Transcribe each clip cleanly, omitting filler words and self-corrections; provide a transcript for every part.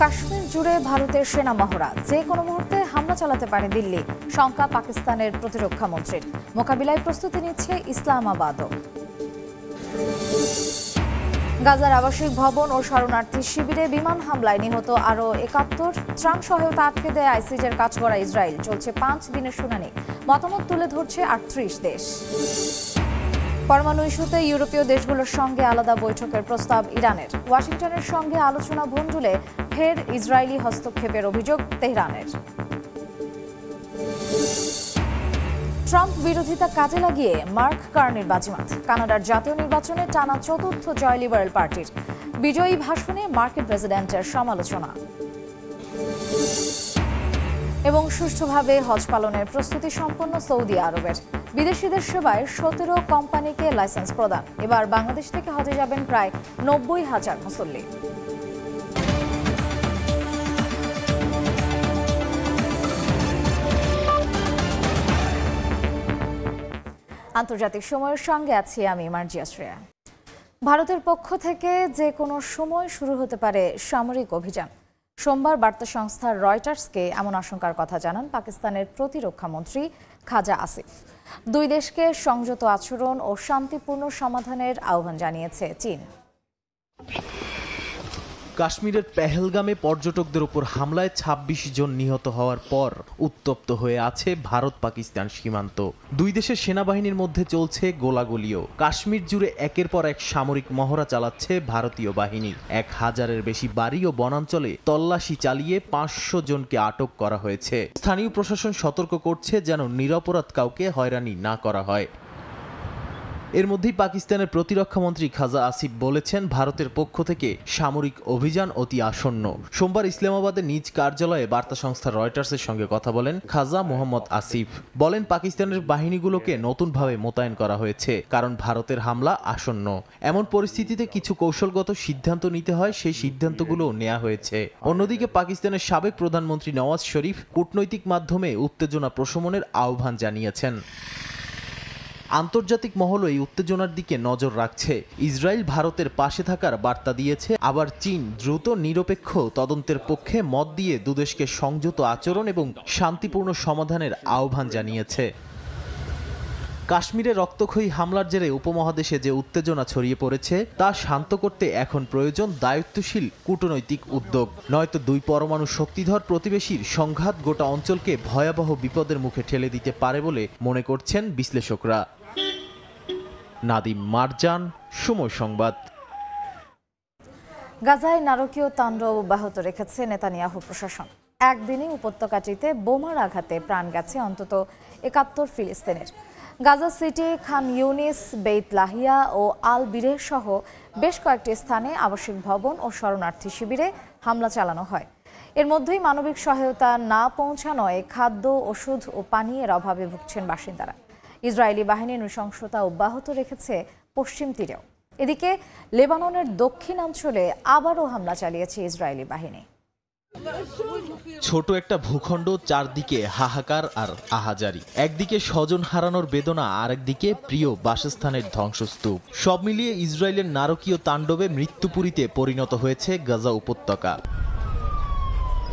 কাশ্মীর জুড়ে ভারতের সেনা মহড়া, যে কোনো মুহূর্তে হামলা চালাতে পারে দিল্লি, শঙ্কা পাকিস্তানের প্রতিরক্ষা মন্ত্রীর। মোকাবিলায় প্রস্তুতি নিচ্ছে ইসলামাবাদও। গাজার আবাসিক ভবন ও শরণার্থী শিবিরে বিমান হামলায় নিহত আরও ৭১। ত্রাণ সহায়তা আটকে দেয় আইসিজের কাঠগড়া ইসরায়েল। চলছে ৫ দিনের শুনানি, মতামত তুলে ধরছে ৩৮ দেশ। পরমাণু ইস্যুতে ইউরোপীয় দেশগুলোর সঙ্গে আলাদা বৈঠকের প্রস্তাব ইরানের। ওয়াশিংটনের সঙ্গে আলোচনা ভণ্ডুলে ফের ইসরায়েলি হস্তক্ষেপের অভিযোগ তেহরানের। ট্রাম্প বিরোধিতা কাজে লাগিয়ে মার্ক কার্নির বাজিমাত। কানাডার জাতীয় নির্বাচনে টানা ৪র্থ জয় লিবারেল পার্টির। বিজয়ী ভাষণে মার্কিন প্রেসিডেন্টের সমালোচনা। এবং সুষ্ঠুভাবে হজ পালনের প্রস্তুতি সম্পন্ন সৌদি আরবের। বিদেশিদের সেবায় ১৭ কোম্পানিকে লাইসেন্স প্রদান। এবার বাংলাদেশ থেকে হজে যাবেন প্রায় ৯০,০০০ মুসল্লি। আন্তর্জাতিক সময়ের সঙ্গে আছি আমি মার্জিয়া শ্রেয়া। ভারতের পক্ষ থেকে যে কোনো সময় শুরু হতে পারে সামরিক অভিযান। সোমবার বার্তা সংস্থা রয়টার্সকে এমন আশঙ্কার কথা জানান পাকিস্তানের প্রতিরক্ষা মন্ত্রী খাজা আসিফ। দুই দেশকে সংযত আচরণ ও শান্তিপূর্ণ সমাধানের আহ্বান জানিয়েছে চীন। কাশ্মীরের পেহেলগামে পর্যটকদের উপর হামলায় ২৬ জন নিহত হওয়ার পর উত্তপ্ত হয়ে আছে ভারত পাকিস্তান সীমান্ত। দুই দেশের সেনাবাহিনীর মধ্যে চলছে গোলাগুলিও। কাশ্মীর জুড়ে একের পর এক সামরিক মহড়া চালাচ্ছে ভারতীয় বাহিনী। ১,০০০-এর বেশি বাড়ি ও বনাঞ্চলে তল্লাশি চালিয়ে ৫০০ জনকে আটক করা হয়েছে। স্থানীয় প্রশাসন সতর্ক করছে যেন নিরপরাধ কাউকে হয়রানি না করা হয়। এর মধ্যেই পাকিস্তানের প্রতিরক্ষা মন্ত্রী খাজা আসিফ বলেছেন, ভারতের পক্ষ থেকে সামরিক অভিযান অতি আসন্ন। সোমবার ইসলামাবাদের নিজ কার্যালয়ে বার্তা সংস্থা রয়টার্সের সঙ্গে কথা বলেন খাজা মোহাম্মদ আসিফ। বলেন, পাকিস্তানের বাহিনীগুলোকে নতুনভাবে মোতায়েন করা হয়েছে, কারণ ভারতের হামলা আসন্ন। এমন পরিস্থিতিতে কিছু কৌশলগত সিদ্ধান্ত নিতে হয়, সেই সিদ্ধান্তগুলো নেওয়া হয়েছে। অন্যদিকে পাকিস্তানের সাবেক প্রধানমন্ত্রী নওয়াজ শরীফ কূটনৈতিক মাধ্যমে উত্তেজনা প্রশমনের আহ্বান জানিয়েছেন। আন্তর্জাতিক মহল এই উত্তেজনার দিকে নজর রাখছে। ইসরায়েল ভারতের পাশে থাকার বার্তা দিয়েছে, আবার চীন দ্রুত নিরপেক্ষ তদন্তের পক্ষে মত দিয়ে দুদেশকে সংযত আচরণ এবং শান্তিপূর্ণ সমাধানের আহ্বান জানিয়েছে। কাশ্মীরে রক্তক্ষয়ী হামলার জেরে উপমহাদেশে যে উত্তেজনা ছড়িয়ে পড়েছে তা শান্ত করতে এখন প্রয়োজন দায়িত্বশীল কূটনৈতিক উদ্যোগ। নয়তো দুই পরমাণু শক্তিধর প্রতিবেশীর সংঘাত গোটা অঞ্চলকে ভয়াবহ বিপদের মুখে ঠেলে দিতে পারে বলে মনে করছেন বিশ্লেষকরা। নাদিম মারজান, সময় সংবাদ। গাজায় নারকীয় তাণ্ডব অব্যাহত রেখেছে নেতানিয়াহু প্রশাসন। একদিনে উপত্যকাটিতে বোমার আঘাতে প্রাণ গেছে অন্তত ৭১ ফিলিস্তিনের। গাজা সিটি, খান ইউনিস, বেইত লাহিয়া ও আল বিরেহ সহ বেশ কয়েকটি স্থানে আবাসিক ভবন ও শরণার্থী শিবিরে হামলা চালানো হয়। এর মধ্যেই মানবিক সহায়তা না পৌঁছানোয় খাদ্য, ওষুধ ও পানীয়ের অভাবে ভুগছেন বাসিন্দারা। ইসরায়েলি বাহিনী নৃশংসতা অব্যাহত রেখেছে পশ্চিম তীরেও। এদিকে লেবাননের দক্ষিণাঞ্চলে আবারও হামলা চালিয়েছে ইসরায়েলি বাহিনী। ছোট একটা ভূখণ্ড, চারদিকে হাহাকার আর আহাজারি। একদিকে স্বজন হারানোর বেদনা, আরেকদিকে প্রিয় বাসস্থানের ধ্বংসস্তূপ। সব মিলিয়ে ইসরায়েলের নারকীয় তাণ্ডবে মৃত্যুপুরীতে পরিণত হয়েছে গাজা উপত্যকা।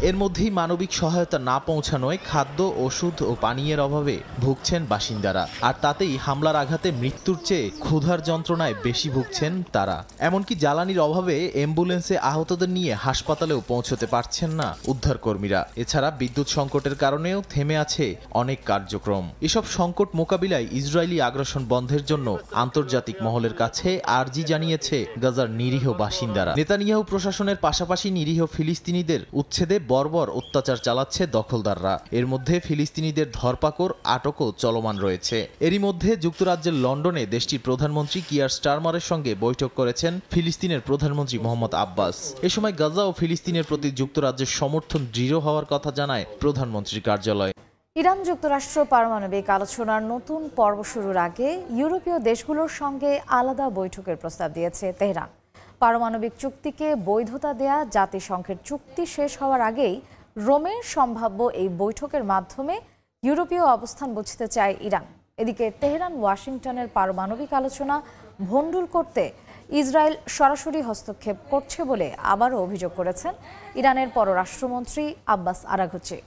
এর মধ্যেই মানবিক সহায়তা না পৌঁছানোয় খাদ্য, ওষুধ ও পানীয়ের অভাবে ভুগছেন বাসিন্দারা। আর তাতেই হামলার আঘাতে মৃত্যুর চেয়ে ক্ষুধার যন্ত্রণায় বেশি ভুগছেন তারা। এমনকি জ্বালানির অভাবে অ্যাম্বুলেন্সে আহতদের নিয়ে হাসপাতালেও পৌঁছতে পারছেন না উদ্ধারকর্মীরা। এছাড়া বিদ্যুৎ সংকটের কারণেও থেমে আছে অনেক কার্যক্রম। এসব সংকট মোকাবিলায় ইসরায়েলি আগ্রাসন বন্ধের জন্য আন্তর্জাতিক মহলের কাছে আর্জি জানিয়েছে গাজার নিরীহ বাসিন্দারা। নেতানিয়াহু প্রশাসনের পাশাপাশি নিরীহ ফিলিস্তিনিদের উচ্ছেদে বর্বর অত্যাচার চালাচ্ছে দখলদাররা। এর মধ্যে ফিলিস্তিনিদের ধরপাকড়, আটকও চলমান রয়েছে। এরই মধ্যে যুক্তরাজ্যের লন্ডনে দেশটির প্রধানমন্ত্রী কিয়ার স্টারমারের সঙ্গে বৈঠক করেছেন ফিলিস্তিনের প্রধানমন্ত্রী মোহাম্মদ আব্বাস। এ সময় গাজা ও ফিলিস্তিনের প্রতি যুক্তরাজ্যের সমর্থন দৃঢ় হওয়ার কথা জানায় প্রধানমন্ত্রীর কার্যালয়। ইরান যুক্তরাষ্ট্র পারমাণবিক আলোচনার নতুন পর্ব শুরুর আগে ইউরোপীয় দেশগুলোর সঙ্গে আলাদা বৈঠকের প্রস্তাব দিয়েছে তেহরান। পারমাণবিক চুক্তিকে বৈধতা দেয়া জাতিসংঘের চুক্তি শেষ হওয়ার আগেই রোমে সম্ভাব্য এই বৈঠকের মাধ্যমে ইউরোপীয় অবস্থান বুঝতে চায় ইরান। এদিকে তেহরান ওয়াশিংটনের পারমাণবিক আলোচনা ভণ্ডুল করতে ইসরায়েল সরাসরি হস্তক্ষেপ করছে বলে আবারও অভিযোগ করেছেন ইরানের পররাষ্ট্রমন্ত্রী আব্বাস আরাঘচি।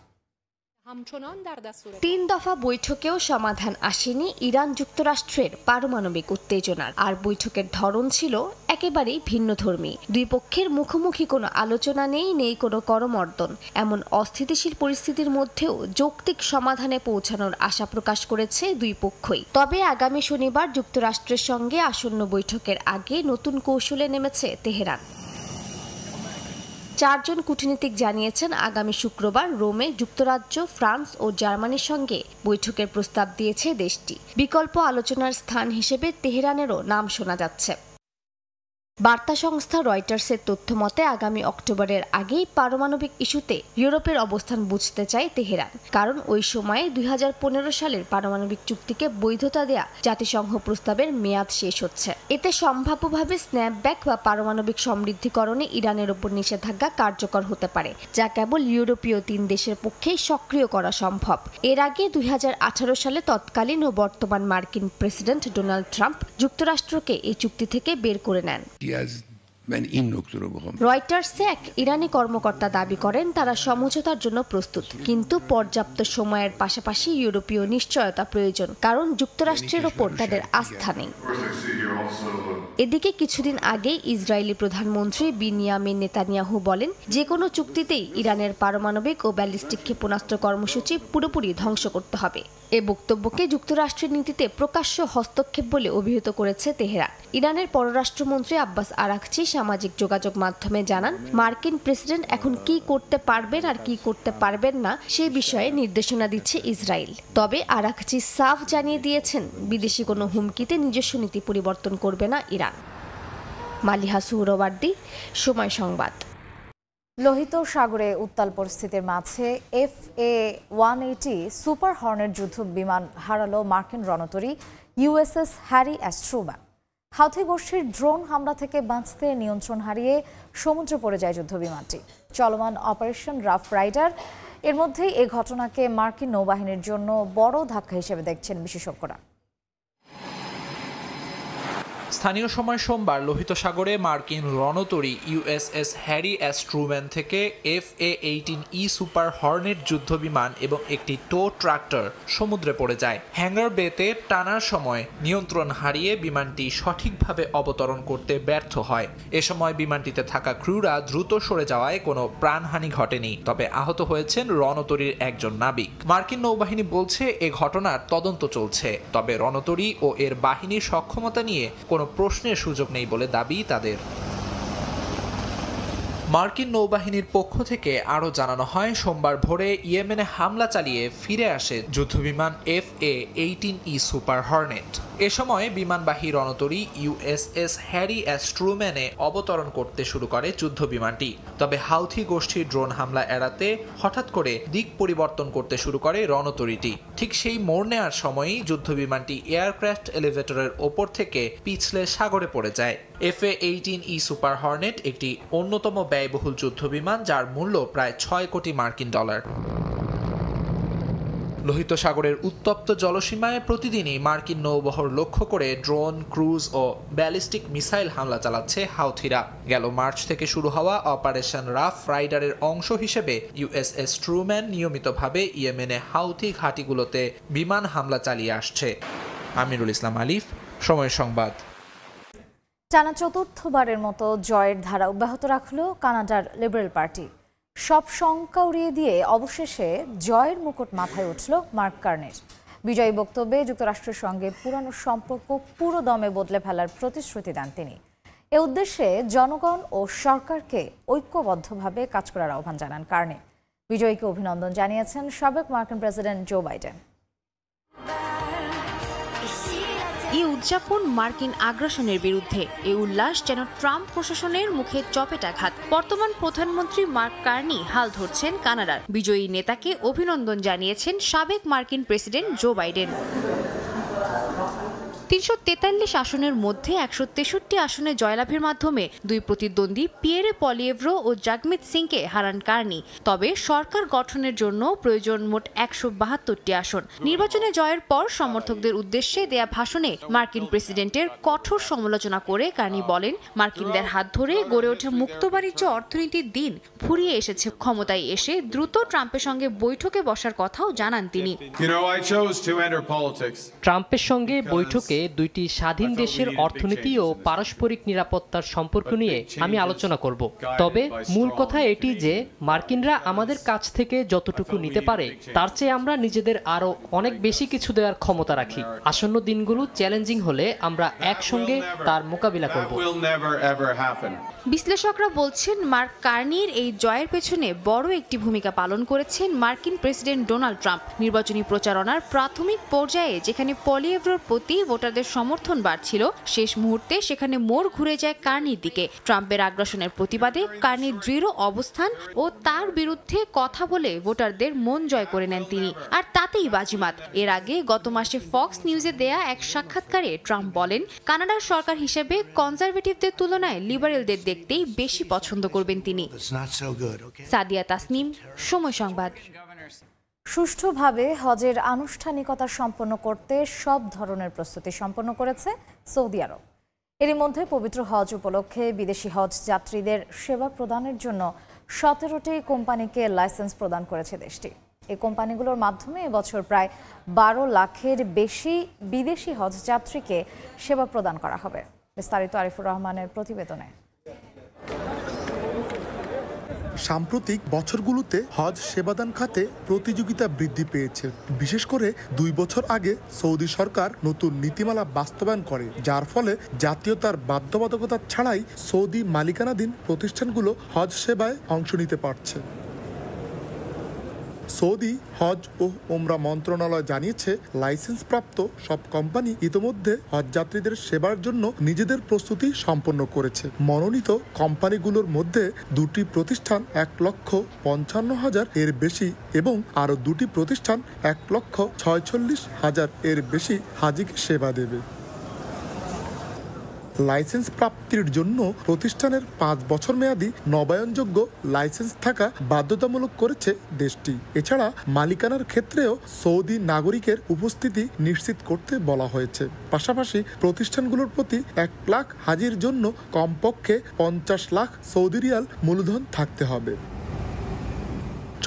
3 দফা বৈঠকেও সমাধান আসেনি ইরান যুক্তরাষ্ট্রের পারমাণবিক উত্তেজনার। আর বৈঠকের ধরন ছিল একেবারেই ভিন্নধর্মী। দুই পক্ষের মুখোমুখি কোনো আলোচনা নেই কোনো করমর্দন। এমন অস্থিতিশীল পরিস্থিতির মধ্যেও যৌক্তিক সমাধানে পৌঁছানোর আশা প্রকাশ করেছে দুই পক্ষই। তবে আগামী শনিবার যুক্তরাষ্ট্রের সঙ্গে আসন্ন বৈঠকের আগে নতুন কৌশলে নেমেছে তেহরান। 4 জন কূটনীতিক জানিয়েছেন আগামী শুক্রবার রোমে যুক্তরাজ্য, ফ্রান্স ও জার্মানির সঙ্গে বৈঠকের প্রস্তাব দিয়েছে দেশটি। বিকল্প আলোচনার স্থান হিসেবে তেহরানেরও নাম শোনা যাচ্ছে। বার্তা সংস্থা রয়টার্সের তথ্য মতে আগামী অক্টোবরের আগেই পারমাণবিক ইস্যুতে ইউরোপের অবস্থান বুঝতে চায় তেহরান। কারণ ওই সময়ে 2015 সালের পারমাণবিক চুক্তিকে বৈধতা দেয়া জাতিসংঘ প্রস্তাবের মেয়াদ শেষ হচ্ছে। এতে সম্ভাব্যভাবে স্ন্যাপব্যাক বা পারমাণবিক সমৃদ্ধিকরণে ইরানের ওপর নিষেধাজ্ঞা কার্যকর হতে পারে, যা কেবল ইউরোপীয় 3 দেশের পক্ষেই সক্রিয় করা সম্ভব। এর আগে 2018 সালে তৎকালীন ও বর্তমান মার্কিন প্রেসিডেন্ট ডোনাল্ড ট্রাম্প যুক্তরাষ্ট্রকে এই চুক্তি থেকে বের করে নেন। রয়টার্সে এক ইরানি কর্মকর্তা দাবি করেন তারা সমঝোতার জন্য প্রস্তুত, কিন্তু পর্যাপ্ত সময়ের পাশাপাশি ইউরোপীয় নিশ্চয়তা প্রয়োজন, কারণ যুক্তরাষ্ট্রের ওপর তাদের আস্থা নেই। এদিকে কিছুদিন আগে ইসরায়েলি প্রধানমন্ত্রী বিনিয়ামিন নেতানিয়াহু বলেন যে কোনো চুক্তিতেই ইরানের পারমাণবিক ও ব্যালিস্টিক ক্ষেপণাস্ত্র কর্মসূচি পুরোপুরি ধ্বংস করতে হবে। এ বক্তব্যকে যুক্তরাষ্ট্রের নীতিতে প্রকাশ্য হস্তক্ষেপ বলে অভিহিত করেছে তেহরান। ইরানের পররাষ্ট্রমন্ত্রী আব্বাস আরাঘচি সামাজিক যোগাযোগ মাধ্যমে জানান, মার্কিন প্রেসিডেন্ট এখন কি করতে পারবেন আর কি করতে পারবেন না সে বিষয়ে নির্দেশনা দিচ্ছে ইসরায়েল। তবে আরাঘচি সাফ জানিয়ে দিয়েছেন বিদেশি কোনো হুমকিতে নিজস্ব নীতি পরিবর্তন করবে না ইরান। মালিহা সুহরওয়ার্দী, সময় সংবাদ। লোহিত সাগরে উত্তাল পরিস্থিতির মাঝে FA-180 সুপার হর্নেট যুদ্ধ বিমান হারালো মার্কিন রণতরী USS Harry S Truman. Houthi গোষ্ঠীর ড্রোন হামলা থেকে বাঁচতে নিয়ন্ত্রণ হারিয়ে সমুদ্রে পড়ে যায় যুদ্ধ বিমানটি। চলমান অপারেশন রাফ রাইডার এর মধ্যেই এই ঘটনাকে মার্কিন নৌবাহিনীর জন্য বড় ধাক্কা হিসেবে দেখছেন বিশেষজ্ঞরা। স্থানীয় সময় সোমবার লোহিত সাগরে মার্কিন রণতরী USS হ্যারি এস ট্রুম্যান থেকে FA-18E সুপার হর্নেট যুদ্ধ বিমান এবং একটি টো ট্রাক্টর সমুদ্রে পড়ে যায়। হ্যাঙ্গার বেতে টানার সময় নিয়ন্ত্রণ হারিয়ে বিমানটি সঠিকভাবে অবতরণ করতে ব্যর্থ হয়। এ সময় বিমানটিতে থাকা ক্রুরা দ্রুত সরে যাওয়ায় কোনো প্রাণহানি ঘটেনি, তবে আহত হয়েছেন রণতরীর একজন নাবিক। মার্কিন নৌবাহিনী বলছে এ ঘটনার তদন্ত চলছে, তবে রণতরী ও এর বাহিনীর সক্ষমতা নিয়ে কোনো প্রশ্নের সুযোগ নেই বলে দাবি তাদের। মার্কিন নৌবাহিনীর পক্ষ থেকে আরও জানানো হয়, সোমবার ভোরে ইয়েমেনে হামলা চালিয়ে ফিরে আসে যুদ্ধবিমান FA-18E সুপার হর্নেট। এ সময় বিমানবাহী রণতরী USS হ্যারি এস ট্রুম্যানে অবতরণ করতে শুরু করে যুদ্ধ বিমানটি। তবে হাউথি গোষ্ঠীর ড্রোন হামলা এড়াতে হঠাৎ করে দিক পরিবর্তন করতে শুরু করে রণতরীটি। ঠিক সেই মোড় নেওয়ার সময়ই যুদ্ধ বিমানটি এয়ারক্রাফট এলিভেটরের ওপর থেকে পিছলে সাগরে পড়ে যায়। FA-18E সুপার হর্নেট একটি অন্যতম ব্যয়বহুল যুদ্ধ বিমান, যার মূল্য প্রায় 6 কোটি মার্কিন ডলার। লোহিত সাগরের উত্তপ্ত জলসীমায় প্রতিদিনই মার্কিন নৌবহর লক্ষ্য করে ড্রোন, ক্রুজ ও ব্যালিস্টিক মিসাইল হামলা চালাচ্ছে হাউথিরা। গেল মার্চ থেকে শুরু হওয়া অপারেশন রাফ রাইডারের অংশ হিসেবে USS ট্রুম্যান নিয়মিতভাবে ইয়েমেনে হাউথি ঘাঁটিগুলোতে বিমান হামলা চালিয়ে আসছে। আমিরুল ইসলাম আলিফ, সময় সংবাদ। টানা চতুর্থবারের মতো জয়ের ধারা অব্যাহত রাখল কানাডার লিবারেল পার্টি। সব শঙ্কা উড়িয়ে দিয়ে অবশেষে জয়ের মুকুট মাথায় উঠল মার্ক কার্নির। বিজয়ী বক্তব্যে যুক্তরাষ্ট্রের সঙ্গে পুরানো সম্পর্ক পুরো দমে বদলে ফেলার প্রতিশ্রুতি দেন তিনি। এ উদ্দেশ্যে জনগণ ও সরকারকে ঐক্যবদ্ধভাবে কাজ করার আহ্বান জানান কার্নি। বিজয়ীকে অভিনন্দন জানিয়েছেন সাবেক মার্কিন প্রেসিডেন্ট জো বাইডেন। এই উদযাপন মার্কিন আগ্রাসনের বিরুদ্ধে। এই উল্লাস যেন ট্রাম্প প্রশাসনের মুখে চপেটাঘাত। বর্তমান প্রধানমন্ত্রী মার্ক কার্নি হাল ধরছেন কানাডার। বিজয়ী নেতাকে অভিনন্দন জানিয়েছেন সাবেক মার্কিন প্রেসিডেন্ট জো বাইডেন। 343 আসনের মধ্যে 163 আসনে জয়লাভের মাধ্যমে দুই প্রতিদ্বন্দ্বী পিয়েরে পলিয়েভ্রো ও জাগমিত সিংকে হারান কার্নি। তবে সরকার গঠনের জন্য প্রয়োজন মোট 172টি আসন। নির্বাচনে জয়ের পর সমর্থকদের উদ্দেশ্যে দেয়া ভাষণে মার্কিন প্রেসিডেন্টের কঠোর সমালোচনা করে কার্নি বলেন, মার্কিনদের হাত ধরে গড়ে ওঠা মুক্ত বাণিজ্য অর্থনীতির দিন ফুরিয়ে এসেছে। ক্ষমতায় এসে দ্রুত ট্রাম্পের সঙ্গে বৈঠকে বসার কথাও জানান তিনি। ট্রাম্পের সঙ্গে বৈঠকে দুইটি স্বাধীন দেশের অর্থনীতি ও পারস্পরিক নিরাপত্তার সম্পর্ক নিয়ে আমি আলোচনা করব। তবে মূল কথা এটি যে মার্কিনরা আমাদের কাছ থেকে যতটুকু নিতে পারে তার চেয়ে আমরা নিজেদের আরো অনেক বেশি কিছু দেওয়ার ক্ষমতা রাখি। আসন্ন দিনগুলো চ্যালেঞ্জিং হলে আমরা একসঙ্গে তার মোকাবিলা করব। বিশ্লেষকরা বলছেন, মার্ক কার্নির এই জয়ের পেছনে বড় একটি ভূমিকা পালন করেছেন মার্কিন প্রেসিডেন্ট ডোনাল্ড ট্রাম্প। নির্বাচনী প্রচারণার প্রাথমিক পর্যায়ে যেখানে পলিয়েভ্রোর প্রতি ভোটারদের সমর্থন বাড়ছিল, শেষ মুহূর্তে সেখানে মোড় ঘুরে যায় কার্নির দিকে। ট্রাম্পের আগ্রাসনের প্রতিবাদে কার্নির দৃঢ় অবস্থান ও তার বিরুদ্ধে কথা বলে ভোটারদের মন জয় করে নেন তিনি, আর তাতেই বাজিমাত। এর আগে গত মাসে ফক্স নিউজে দেয়া এক সাক্ষাৎকারে ট্রাম্প বলেন, কানাডার সরকার হিসেবে কনজারভেটিভদের তুলনায় লিবারেলদের দেখতেই বেশি পছন্দ করবেন তিনি। সাদিয়া তাসনিম, সময় সংবাদ। সুষ্ঠুভাবে হজের আনুষ্ঠানিকতা সম্পন্ন করতে সব ধরনের প্রস্তুতি সম্পন্ন করেছে সৌদি আরব। এরই মধ্যে পবিত্র হজ উপলক্ষে বিদেশি হজ যাত্রীদের সেবা প্রদানের জন্য 17টি কোম্পানিকে লাইসেন্স প্রদান করেছে দেশটি। এই কোম্পানিগুলোর মাধ্যমে এবছর প্রায় 12 লাখের বেশি বিদেশি হজ যাত্রীকে সেবা প্রদান করা হবে। বিস্তারিত আরিফুর রহমানের প্রতিবেদনে। সাম্প্রতিক বছরগুলোতে হজ সেবাদান খাতে প্রতিযোগিতা বৃদ্ধি পেয়েছে। বিশেষ করে 2 বছর আগে সৌদি সরকার নতুন নীতিমালা বাস্তবায়ন করে, যার ফলে জাতীয়তার বাধ্যবাধকতা ছাড়াই সৌদি মালিকানাধীন প্রতিষ্ঠানগুলো হজ সেবায় অংশ নিতে পারছে। সৌদি হজ ও ওমরা মন্ত্রণালয় জানিয়েছে, লাইসেন্সপ্রাপ্ত সব কোম্পানি ইতোমধ্যে হজ যাত্রীদের সেবার জন্য নিজেদের প্রস্তুতি সম্পন্ন করেছে। মনোনীত কোম্পানিগুলোর মধ্যে 2টি প্রতিষ্ঠান 1,55,000 এর বেশি এবং আরও 2টি প্রতিষ্ঠান 1,46,000 এর বেশি হাজিকে সেবা দেবে। লাইসেন্স প্রাপ্তির জন্য প্রতিষ্ঠানের 5 বছর মেয়াদী নবায়নযোগ্য লাইসেন্স থাকা বাধ্যতামূলক করেছে দেশটি। এছাড়া মালিকানার ক্ষেত্রেও সৌদি নাগরিকের উপস্থিতি নিশ্চিত করতে বলা হয়েছে। পাশাপাশি প্রতিষ্ঠানগুলোর প্রতি 1 লাখ হাজির জন্য কমপক্ষে 50 লাখ সৌদি রিয়াল মূলধন থাকতে হবে।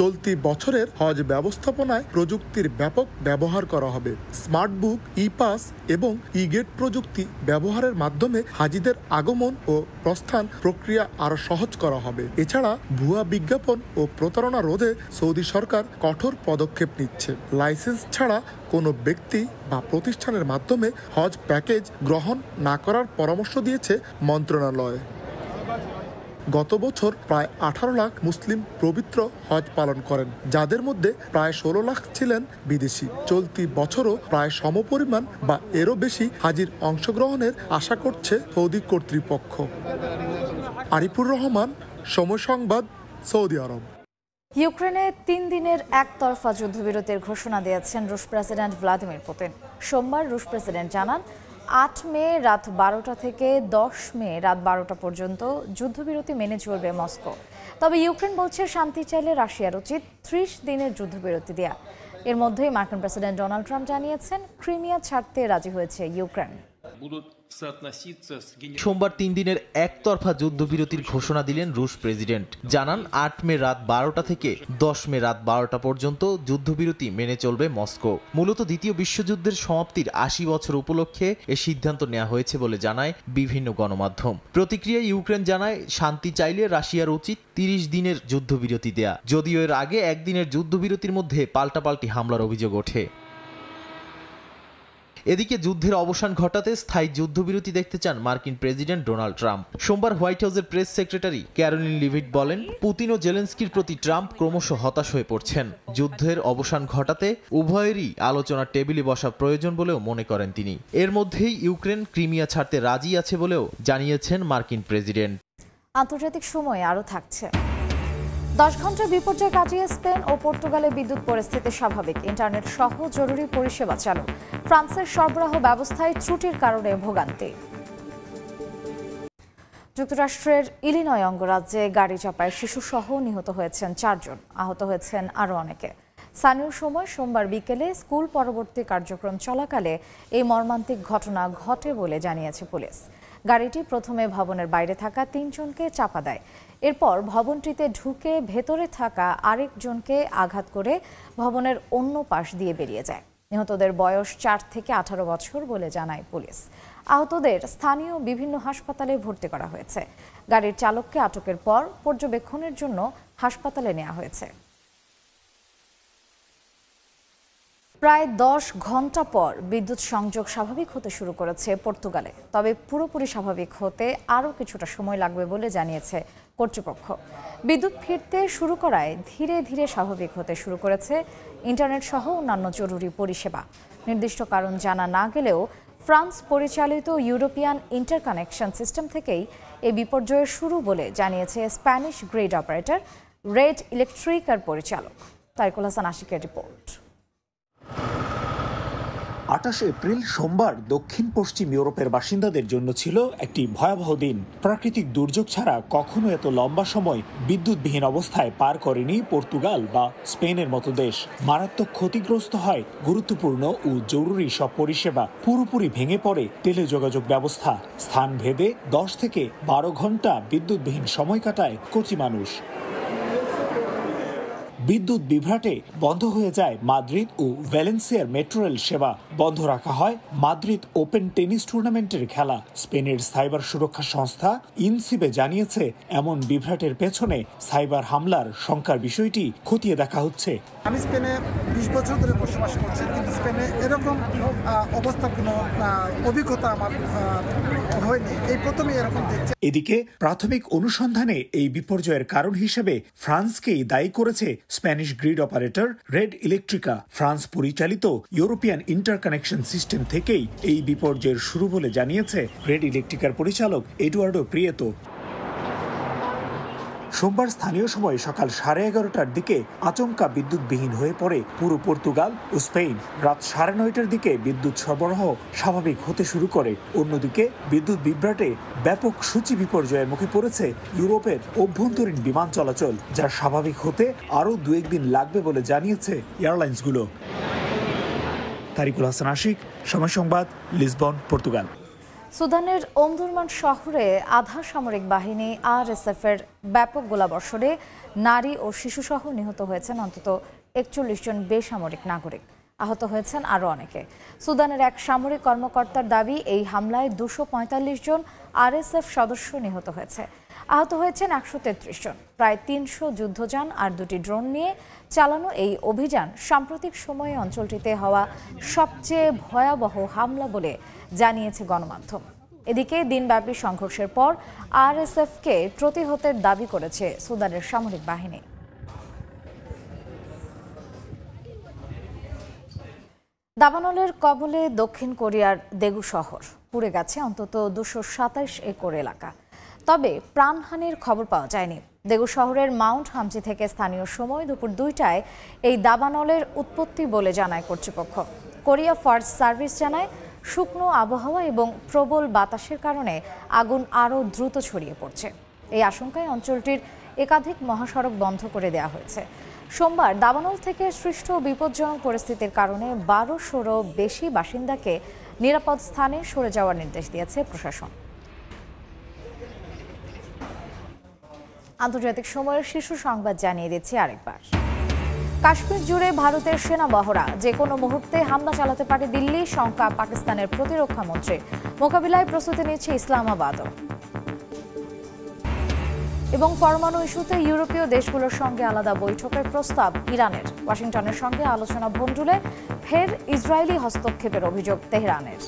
চলতি বছরের হজ ব্যবস্থাপনায় প্রযুক্তির ব্যাপক ব্যবহার করা হবে। স্মার্ট বুক, ই পাস এবং ই গেট প্রযুক্তি ব্যবহারের মাধ্যমে হাজিদের আগমন ও প্রস্থান প্রক্রিয়া আরো সহজ করা হবে। এছাড়া ভুয়া বিজ্ঞাপন ও প্রতারণা রোধে সৌদি সরকার কঠোর পদক্ষেপ নিচ্ছে। লাইসেন্স ছাড়া কোনো ব্যক্তি বা প্রতিষ্ঠানের মাধ্যমে হজ প্যাকেজ গ্রহণ না করার পরামর্শ দিয়েছে মন্ত্রণালয়। গত বছর প্রায় 18 লাখ মুসলিম পবিত্র হজ পালন করেন, যাদের মধ্যে প্রায় 16 লাখ ছিলেন বিদেশি। চলতি বছরও প্রায় সমপরিমাণ বা এরও বেশি হাজির অংশগ্রহণের আশা করছে সৌদি কর্তৃপক্ষ। আরিফুর রহমান, সময় সংবাদ, সৌদি আরব। ইউক্রেনে 3 দিনের একতরফা যুদ্ধবিরতির ঘোষণা দিয়েছেন রুশ প্রেসিডেন্ট ভ্লাদিমির পুতিন। সোমবার রুশ প্রেসিডেন্ট জানান, 8 মে রাত 12টা থেকে 10 মে রাত 12টা পর্যন্ত যুদ্ধবিরতি মেনে চলবে মস্কো। তবে ইউক্রেন বলছে, শান্তি চাইলে রাশিয়ার উচিত 30 দিনের যুদ্ধবিরতি দেয়া। এর মধ্যেই মার্কিন প্রেসিডেন্ট ডোনাল্ড ট্রাম্প জানিয়েছেন, ক্রিমিয়া ছাড়তে রাজি হয়েছে ইউক্রেন। সোমবার 3 দিনের একতরফা যুদ্ধবিরতির ঘোষণা দিলেন রুশ প্রেসিডেন্ট। জানান, 8 মে রাত 12টা থেকে 10 মে রাত 12টা পর্যন্ত যুদ্ধবিরতি মেনে চলবে মস্কো। মূলত দ্বিতীয় বিশ্বযুদ্ধের সমাপ্তির 80 বছর উপলক্ষে এ সিদ্ধান্ত নেওয়া হয়েছে বলে জানায় বিভিন্ন গণমাধ্যম। প্রতিক্রিয়ায় ইউক্রেন জানায়, শান্তি চাইলে রাশিয়ার উচিত 30 দিনের যুদ্ধবিরতি দেয়া। যদিও এর আগে একদিনের যুদ্ধবিরতির মধ্যে পাল্টাপাল্টি হামলার অভিযোগ ওঠে। এদিকে যুদ্ধের অবসান ঘটাতে স্থায়ী যুদ্ধবিরতি দেখতে চান মার্কিন প্রেসিডেন্ট ডোনাল্ড ট্রাম্প। সোমবার হোয়াইট হাউসের প্রেস সেক্রেটারি ক্যারোলিন লিভিট বলেন, পুতিন ও জেলেনস্কির প্রতি ট্রাম্প ক্রমশ হতাশ হয়ে পড়ছেন। যুদ্ধের অবসান ঘটাতে উভয়েরই আলোচনার টেবিলে বসা প্রয়োজন বলেও মনে করেন তিনি। এর মধ্যেই ইউক্রেন ক্রিমিয়া ছাড়তে রাজি আছে বলেও জানিয়েছেন মার্কিন প্রেসিডেন্ট। আন্তর্জাতিক সময় আরও থাকছে। 10 ঘন্টা বিপর্যয় কাটিয়ে স্পেন ও পর্তুগালে বিদ্যুৎ পরিস্থিতি স্বাভাবিক। ইন্টারনেট সহ জরুরি পরিষেবা চালু। ফ্রান্সের সরবরাহ ব্যবস্থায় ত্রুটির কারণে ভোগান্তি। যুক্তরাষ্ট্রের ইলিনয় অঙ্গরাজ্যে গাড়ি চাপায় শিশুসহ নিহত হয়েছেন 4 জন, আহত হয়েছেন আরও অনেকে। স্থানীয় সময় সোমবার বিকেলে স্কুল পরবর্তী কার্যক্রম চলাকালে এই মর্মান্তিক ঘটনা ঘটে বলে জানিয়েছে পুলিশ। গাড়িটি প্রথমে ভবনের বাইরে থাকা 3 জনকে চাপা দেয়। এরপর ভবনটিতে ঢুকে ভেতরে থাকা আরেকজনকে আঘাত করে ভবনের অন্য পাশ দিয়ে বেরিয়ে যায়। নিহতদের বয়স 4 থেকে 18 বছর বলে জানায় পুলিশ। আহতদের স্থানীয় বিভিন্ন হাসপাতালে ভর্তি করা হয়েছে। গাড়ির চালককে আটকের পর পর্যবেক্ষণের জন্য হাসপাতালে নেওয়া হয়েছে। প্রায় 10 ঘন্টা পর বিদ্যুৎ সংযোগ স্বাভাবিক হতে শুরু করেছে পর্তুগালে। তবে পুরোপুরি স্বাভাবিক হতে আরও কিছুটা সময় লাগবে বলে জানিয়েছে কর্তৃপক্ষ। বিদ্যুৎ ফিরতে শুরু করায় ধীরে ধীরে স্বাভাবিক হতে শুরু করেছে ইন্টারনেট সহ অন্যান্য জরুরি পরিষেবা। নির্দিষ্ট কারণ জানা না গেলেও ফ্রান্স পরিচালিত ইউরোপিয়ান ইন্টারকানেকশন সিস্টেম থেকেই এই বিপর্যয়ের শুরু বলে জানিয়েছে স্প্যানিশ গ্রিড অপারেটর রেড ইলেকট্রিকার পরিচালক। তারিকুল হাসান আশিকের রিপোর্ট। 28 এপ্রিল সোমবার দক্ষিণ পশ্চিম ইউরোপের বাসিন্দাদের জন্য ছিল একটি ভয়াবহ দিন। প্রাকৃতিক দুর্যোগ ছাড়া কখনো এত লম্বা সময় বিদ্যুৎবিহীন অবস্থায় পার করেনি পর্তুগাল বা স্পেনের মতো দেশ। মারাত্মক ক্ষতিগ্রস্ত হয় গুরুত্বপূর্ণ ও জরুরি সব পরিষেবা। পুরোপুরি ভেঙে পড়ে টেলিযোগাযোগ ব্যবস্থা। স্থান ভেদে 10 থেকে 12 ঘন্টা বিদ্যুৎবিহীন সময় কাটায় কোটি মানুষ। বিদ্যুৎ বিভ্রাটে বন্ধ হয়ে যায় মাদ্রিদ ও ভ্যালেন্সিয়ার মেট্রো রেল সেবা। বন্ধ রাখা হয় মাদ্রিদ ওপেন টেনিস টুর্নামেন্টের খেলা। স্পেনের সাইবার সুরক্ষা সংস্থা ইনসিবে জানিয়েছে এমন বিভ্রাটের পেছনে সাইবার হামলার শঙ্কার বিষয়টি খতিয়ে দেখা হচ্ছে। আমি স্পেনে 20 বছর ধরে বসবাস করছি, কিন্তু স্পেনে এরকম অবস্থার কোনো অভিজ্ঞতা আমার হয়নি, এই প্রথমে এরকম দেখছি। এদিকে প্রাথমিক অনুসন্ধানে এই বিপর্যয়ের কারণ হিসেবে ফ্রান্সকেই দায়ী করেছে Spanish grid operator Red Electrica. France পরিচালিত ইউরোপিয়ান ইন্টারকানেকশন সিস্টেম থেকেই এই বিপর্যয়ের শুরু বলে জানিয়েছে রেড ইলেকট্রিকার পরিচালক এডুয়ার্ডো প্রিয়েতো। সোমবার স্থানীয় সময় সকাল 11:30টার দিকে আচমকা বিদ্যুৎবিহীন হয়ে পড়ে পুরো পর্তুগাল ও স্পেন। রাত 9:30টার দিকে বিদ্যুৎ সরবরাহ স্বাভাবিক হতে শুরু করে। অন্যদিকে বিদ্যুৎ বিভ্রাটে ব্যাপক সূচি বিপর্যয়ের মুখে পড়েছে ইউরোপের অভ্যন্তরীণ বিমান চলাচল, যা স্বাভাবিক হতে আরও 2-1 দিন লাগবে বলে জানিয়েছে এয়ারলাইন্সগুলো। তারিকুল হাসান আশিক, সময় সংবাদ, লিসবন, পর্তুগাল। সুদানের ওমদুরমান শহরে আধা সামরিক বাহিনী আরএসএফ এর ব্যাপক গোলাবর্ষণে নারী ও শিশুসহ নিহত হয়েছেন অন্তত 41 জন বেসামরিক নাগরিক। আহত হয়েছেন আরও অনেকে। সুদানের এক সামরিক কর্মকর্তার দাবি, এই হামলায় 245 জন আরএসএফ সদস্য নিহত হয়েছে। আহত হয়েছেন 133 জন। প্রায় 300 যুদ্ধযান আর 2টি ড্রোন নিয়ে চালানো এই অভিযান সাম্প্রতিক সময়ে অঞ্চলটিতে হওয়া সবচেয়ে ভয়াবহ হামলা বলে জানিয়েছে গণমাধ্যম। এদিকে দিনব্যাপী সংঘর্ষের পর আরএসএফকে প্রতিহতের দাবি করেছে সুদানের সামরিক বাহিনী। দাবানলের কবলে দক্ষিণ কোরিয়ার দেগু শহর। পুড়ে গেছে অন্তত 227 একর এলাকা। তবে প্রাণহানির খবর পাওয়া যায়নি। দেগু শহরের মাউন্ট হামজি থেকে স্থানীয় সময় দুপুর 2টায় এই দাবানলের উৎপত্তি বলে জানায় কর্তৃপক্ষ। কোরিয়া ফায়ার সার্ভিস জানায়, শুকনো আবহাওয়া এবং প্রবল বাতাসের কারণে আগুন আরও দ্রুত ছড়িয়ে পড়ছে। এই আশঙ্কায় অঞ্চলটির একাধিক মহাসড়ক বন্ধ করে দেওয়া হয়েছে। সোমবার দাবানল থেকে সৃষ্ট বিপজ্জনক পরিস্থিতির কারণে 1200-রও বেশি বাসিন্দাকে নিরাপদ স্থানে সরে যাওয়ার নির্দেশ দিয়েছে প্রশাসন। আন্তর্জাতিক সময়ের শীর্ষ সংবাদ জানিয়ে দিচ্ছি আরেকবার। কাশ্মীর জুড়ে ভারতের সেনা মহড়া, যে কোনো মুহূর্তে হামলা চালাতে পারে দিল্লি, শঙ্কা পাকিস্তানের প্রতিরক্ষা মন্ত্রী। মোকাবিলায় প্রস্তুতি নিচ্ছে ইসলামাবাদও। এবং পরমাণু ইস্যুতে ইউরোপীয় দেশগুলোর সঙ্গে আলাদা বৈঠকের প্রস্তাব ইরানের। ওয়াশিংটনের সঙ্গে আলোচনা ভণ্ডুলে ফের ইসরায়েলি হস্তক্ষেপের অভিযোগ তেহরানের।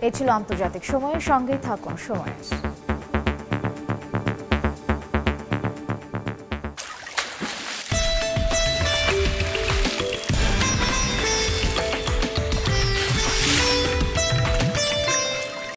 এই ছিল আন্তর্জাতিক সময়ের সঙ্গেই থাকুন সময়ের।